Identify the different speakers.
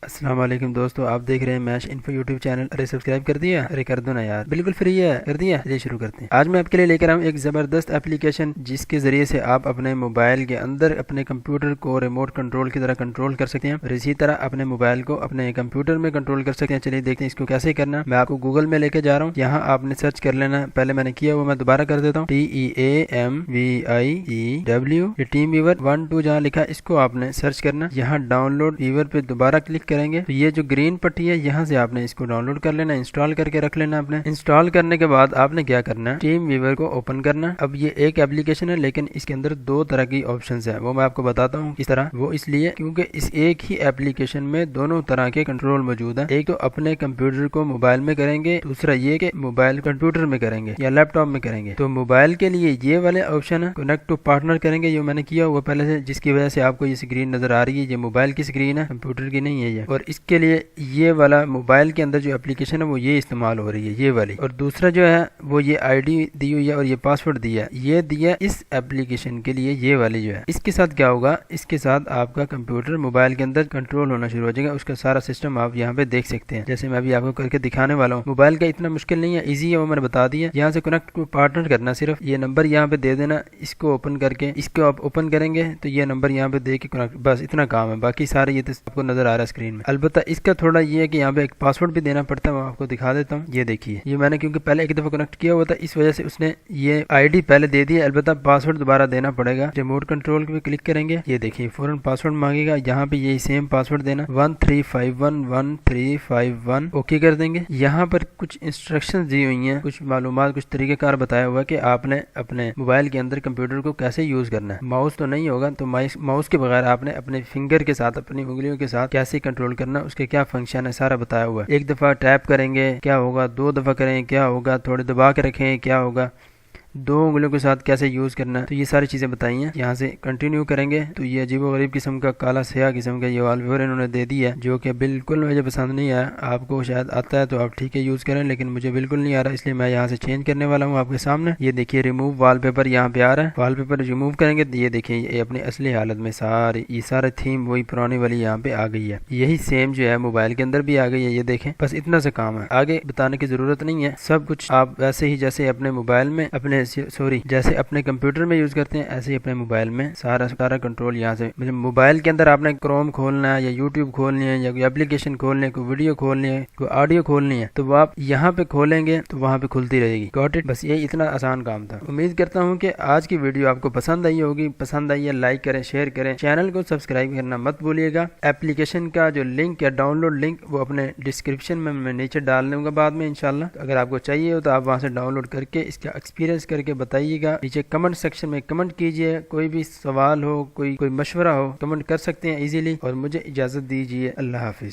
Speaker 1: السلام علیکم دوستو، آپ دیکھ رہے ہیں میش انفو یوٹیوب چینل۔ ارے سبسکرائب کر دیا؟ ارے کر دو نا یار، بالکل فری ہے، کر دیا؟ چلیے شروع کرتے ہیں۔ آج میں آپ کے لیے لے کر آؤں ایک زبردست ایپلیکیشن جس کے ذریعے سے آپ اپنے موبائل کے اندر اپنے کمپیوٹر کو ریموٹ کنٹرول کی طرح کنٹرول کر سکتے ہیں اور اسی طرح اپنے موبائل کو اپنے کمپیوٹر میں کنٹرول کر سکتے ہیں۔ چلیے دیکھتے ہیں اس کو کیسے کرنا۔ میں آپ کو گوگل میں لے کے جا رہا ہوں، یہاں آپ نے سرچ کر لینا۔ پہلے میں نے کیا وہ میں دوبارہ کر دیتا ہوں، TEAMVIEW، یہ ٹیم ویور 1 2 جہاں لکھا اس کو آپ نے سرچ کرنا۔ یہاں ڈاؤن لوڈ ویور پہ دوبارہ کلک کریں گے تو یہ جو گرین پٹی ہے یہاں سے آپ نے اس کو ڈاؤن لوڈ کر لینا، انسٹال کر کے رکھ لینا۔ اپنے انسٹال کرنے کے بعد آپ نے کیا کرنا ہے، ٹیم ویور کو اوپن کرنا۔ اب یہ ایک ایپلیکیشن ہے لیکن اس کے اندر دو طرح کی آپشنز ہیں، وہ میں آپ کو بتاتا ہوں کس طرح۔ وہ اس لیے کیونکہ اس ایک ہی ایپلیکیشن میں دونوں طرح کے کنٹرول موجود ہیں۔ ایک تو اپنے کمپیوٹر کو موبائل میں کریں گے، دوسرا یہ کہ موبائل کمپیوٹر میں کریں گے یا لیپ ٹاپ میں کریں گے۔ تو موبائل کے لیے یہ والے آپشن ہے کنیکٹ ٹو پارٹنر کریں گے، یہ میں نے کیا ہوا پہلے سے، جس کی وجہ سے آپ کو یہ اسکرین نظر آ رہی ہے۔ یہ موبائل کی اسکرین ہے، کمپیوٹر کی نہیں ہے یہ۔ اور اس کے لیے یہ والا موبائل کے اندر جو اپلیکیشن ہے وہ یہ استعمال ہو رہی ہے، یہ والی۔ اور دوسرا جو ہے وہ یہ آئی ڈی دی ہوئی ہے اور یہ پاسورڈ دیا ہے، یہ دیا اس ایپلیکیشن کے لیے یہ والی جو ہے۔ اس کے ساتھ کیا ہوگا، اس کے ساتھ آپ کا کمپیوٹر موبائل کے اندر کنٹرول ہونا شروع ہو جائے گا، اس کا سارا سسٹم آپ یہاں پہ دیکھ سکتے ہیں، جیسے میں ابھی آپ کو کر کے دکھانے والا ہوں۔ موبائل کا اتنا مشکل نہیں ہے، ایزی ہے، وہ میں نے بتا دیا۔ یہاں سے کنیکٹ ٹو پارٹنر کرنا، صرف یہ نمبر یہاں پہ دے دینا، اس کو اوپن کر کے اس کو آپ اوپن کریں گے تو یہ نمبر یہاں پہ دے کے کنیکٹ، بس اتنا کام ہے، باقی سارے یہ تو آپ کو نظر آ رہا ہے اسکرین میں۔ البتہ اس کا تھوڑا یہ ہے کہ یہاں پہ ایک پاسورڈ بھی دینا پڑتا ہے، میں آپ کو دکھا دیتا ہوں۔ یہ دیکھیے، یہ میں نے کیونکہ پہلے ایک دفعہ کنیکٹ کیا ہوا تھا اس وجہ سے اس نے یہ آئی ڈی پہلے دے دی ہے، البتہ پاسورڈ دوبارہ دینا پڑے گا۔ ریموٹ کنٹرول پہ کلک کریں گے، یہ دیکھیے فوراً پاسورڈ مانگے گا، یہاں پہ یہی سیم پاسورڈ دینا 13511351، اوکے کر دیں گے۔ یہاں پر کچھ انسٹرکشنز دی ہوئی ہیں، کچھ معلومات، کچھ طریقہ کار بتایا ہوا ہے کہ آپ نے اپنے موبائل کے اندر کمپیوٹر کو کیسے یوز کرنا ہے۔ ماؤس تو نہیں ہوگا، تو ماؤس کے بغیر آپ نے اپنے فنگر کے ساتھ، اپنی انگلیوں کے ساتھ کیسے کنٹرول کرنا، اس کے کیا فنکشن ہے، سارا بتایا ہوا ہے۔ ایک دفعہ ٹیپ کریں گے کیا ہوگا، 2 دفعہ کریں کیا ہوگا، تھوڑے دبا کے رکھیں کیا ہوگا، 2 انگلیوں کے ساتھ کیسے یوز کرنا ہے، تو یہ ساری چیزیں بتائی ہیں۔ یہاں سے کنٹینیو کریں گے تو یہ عجیب و غریب قسم کا کالا سیاہ قسم کا یہ وال پیپر انہوں نے دے دی ہے، جو کہ بالکل مجھے پسند نہیں آیا۔ آپ کو شاید آتا ہے تو آپ ٹھیک ہے یوز کریں، لیکن مجھے بالکل نہیں آ رہا، اس لیے میں یہاں سے چینج کرنے والا ہوں آپ کے سامنے۔ یہ دیکھیے ریموو وال پیپر یہاں پہ آ رہا ہے، وال پیپر ریموو کریں گے تو یہ دیکھیں یہ اپنی اصلی حالت میں یہ سارے تھیم وہی پرانی والی یہاں پہ آ گئی ہے۔ یہی سیم جو ہے موبائل کے اندر بھی آ گئی ہے، یہ دیکھیں۔ بس اتنا سا کام ہے، آگے بتانے کی ضرورت نہیں ہے، سب کچھ آپ ویسے ہی جیسے اپنے موبائل میں جیسے اپنے کمپیوٹر میں یوز کرتے ہیں ایسے ہی اپنے موبائل میں سارا کنٹرول یہاں سے۔ موبائل کے اندر آپ نے کروم کھولنا ہے یا یوٹیوب کھولنی ہے یا کوئی اپلیکیشن کھولنی ہے، کوئی ویڈیو کھولنی ہے، کوئی آڈیو کھولنی ہے، تو وہ آپ یہاں پہ کھولیں گے تو وہاں پہ کھلتی رہے گی۔ Got it? بس یہی اتنا آسان کام تھا۔ امید کرتا ہوں کہ آج کی ویڈیو آپ کو پسند آئی ہوگی، پسند آئی ہے لائک کریں، شیئر کریں، چینل کو سبسکرائب کرنا مت بھولیے گا۔ ایپلیکیشن کا جو لنک یا ڈاؤن لوڈ لنک وہ اپنے ڈسکرپشن میں نیچے ڈال دوں گا بعد میں انشاءاللہ۔ اگر آپ کو چاہیے ہو تو آپ وہاں سے ڈاؤن لوڈ کر کے اس کا ایکسپیرینس کر کے بتائیے گا، نیچے کمنٹ سیکشن میں کمنٹ کیجئے، کوئی بھی سوال ہو، کوئی مشورہ ہو، کمنٹ کر سکتے ہیں ایزیلی، اور مجھے اجازت دیجیے۔ اللہ حافظ۔